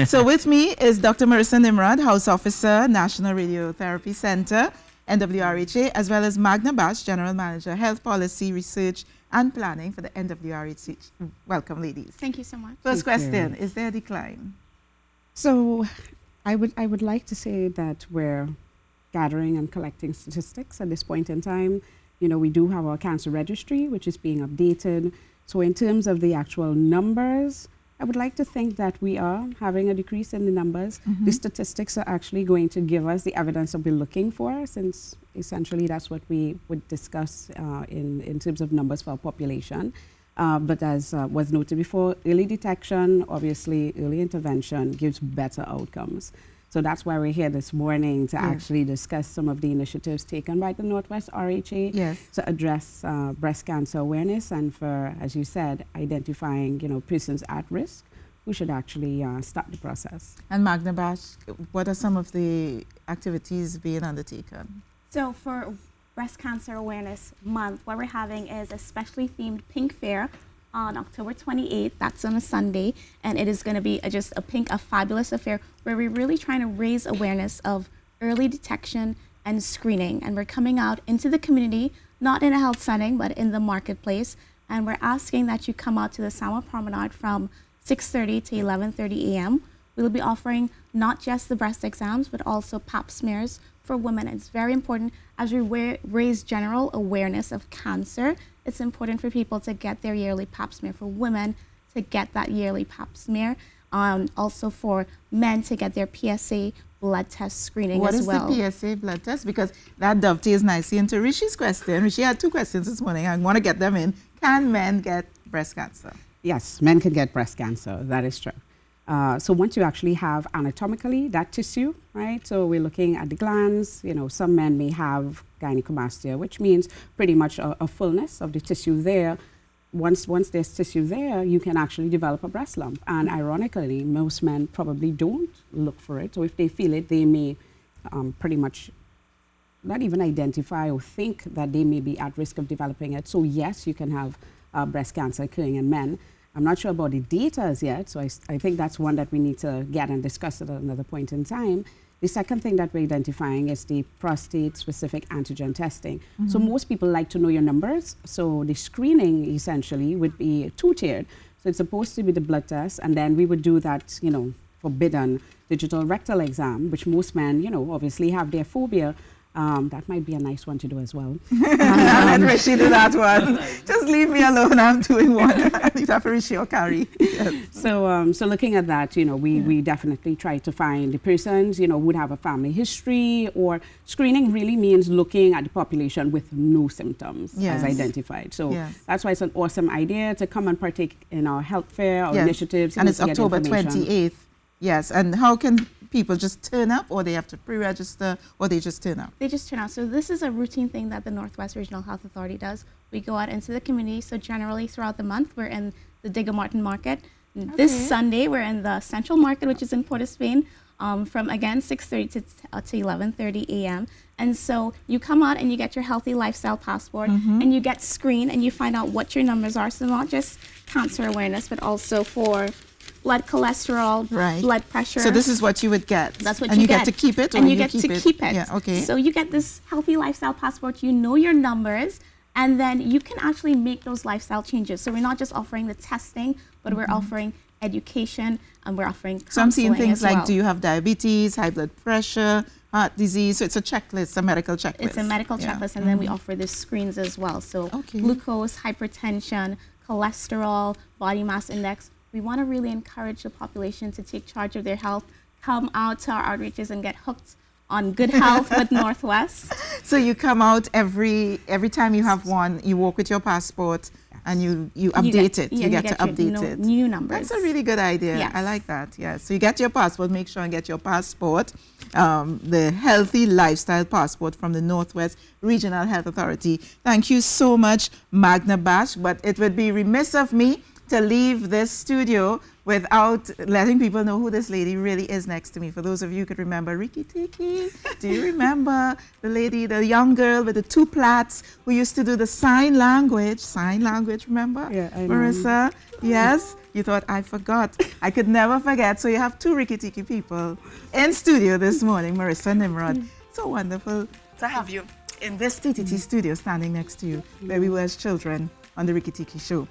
So with me is Dr. Marissa Nimrod, House Officer, National Radiotherapy Center, NWRHA, as well as Magna Bash, General Manager, Health Policy, Research and Planning for the NWRHA. Welcome, ladies. Thank you so much. First question, is there a decline? So I would like to say that we're gathering and collecting statistics at this point in time. You know, we do have our cancer registry, which is being updated. So in terms of the actual numbers, I would like to think that we are having a decrease in the numbers. The statistics are actually going to give us the evidence that we're looking for, since essentially that's what we would discuss in terms of numbers for our population. But as was noted before, early detection, obviously early intervention gives better outcomes. So that's why we're here this morning to actually discuss some of the initiatives taken by the Northwest RHA to address breast cancer awareness and for, as you said, identifying, you know, persons at risk who should actually start the process. And Magna Bash, what are some of the activities being undertaken? So for Breast Cancer Awareness Month, what we're having is a specially themed Pink Fair on October 28th. That's on a Sunday, and it is going to be just a fabulous affair where we're really trying to raise awareness of early detection and screening. And we're coming out into the community, not in a health setting, but in the marketplace. And we're asking that you come out to the Sama Promenade from 6:30 to 11:30 a.m. We'll be offering not just the breast exams, but also pap smears for women. It's very important as we raise general awareness of cancer. It's important for people to get their yearly pap smear, for women to get that yearly pap smear, also for men to get their PSA blood test screening as well. What is the PSA blood test? Because that dovetails nicely into Rishi's question. Rishi had two questions this morning. I want to get them in. Can men get breast cancer? Yes, men can get breast cancer. That is true. So once you actually have anatomically that tissue, right? So we're looking at the glands. You know, some men may have gynecomastia, which means pretty much a fullness of the tissue there. Once there's tissue there, you can actually develop a breast lump. And ironically, most men probably don't look for it. So if they feel it, they may pretty much not even identify or think that they may be at risk of developing it. So yes, you can have breast cancer occurring in men. I'm not sure about the data as yet, so I think that's one that we need to get and discuss at another point in time. The second thing that we're identifying is the prostate-specific antigen testing. So most people like to know your numbers, so the screening essentially would be two-tiered. So it's supposed to be the blood test, and then we would do that, you know, forbidden digital rectal exam, which most men, you know, obviously have their phobia. That might be a nice one to do as well. I'll let Rishi do that one. Just leave me alone. I'm doing one. I need to have Rishi or Carrie. Yes. So looking at that, you know, we definitely try to find the persons, you know, would have a family history, or screening really means looking at the population with no symptoms as identified. So that's why it's an awesome idea to come and partake in our health fair, our initiatives. And it's October 28th. Yes. And how can people just turn up, or they have to pre-register, or they just turn up? They just turn up. So this is a routine thing that the Northwest Regional Health Authority does. We go out into the community. So generally throughout the month, we're in the Digger Martin Market. This Sunday, we're in the Central Market, which is in Port of Spain, from, again, 6:30 to 11:30 a.m. And so you come out and you get your healthy lifestyle passport, and you get screened, and you find out what your numbers are. So not just cancer awareness, but also for blood cholesterol, blood pressure. So this is what you would get. That's what and you get. And you get to keep it? And you get to keep it. Yeah, okay. So you get this healthy lifestyle passport, you know your numbers, and then you can actually make those lifestyle changes. So we're not just offering the testing, but we're offering education, and we're offering counseling. So I'm seeing things as well. like, do you have diabetes, high blood pressure, heart disease? So it's a checklist, a medical checklist. It's a medical checklist, and then we offer the screens as well. So glucose, hypertension, cholesterol, body mass index. We want to really encourage the population to take charge of their health, come out to our outreaches and get hooked on good health with Northwest. So you come out every time you have one, you walk with your passport, and you update it. You get to update it. New numbers. That's a really good idea. Yes. I like that. Yeah. So you get your passport. Make sure and get your passport, the healthy lifestyle passport from the Northwest Regional Health Authority. Thank you so much, Magna Bash. But it would be remiss of me to leave this studio without letting people know who this lady really is next to me. For those of you who could remember Rikki Tikki, do you remember the lady, the young girl with the two plaits who used to do the sign language? Sign language, remember? Yeah, I know. Marissa? Yes? You thought I forgot. I could never forget. So you have two Rikki Tikki people in studio this morning, Marissa Nimrod. So wonderful to have you in this TTT studio standing next to you, where we were as children on the Rikki Tikki show.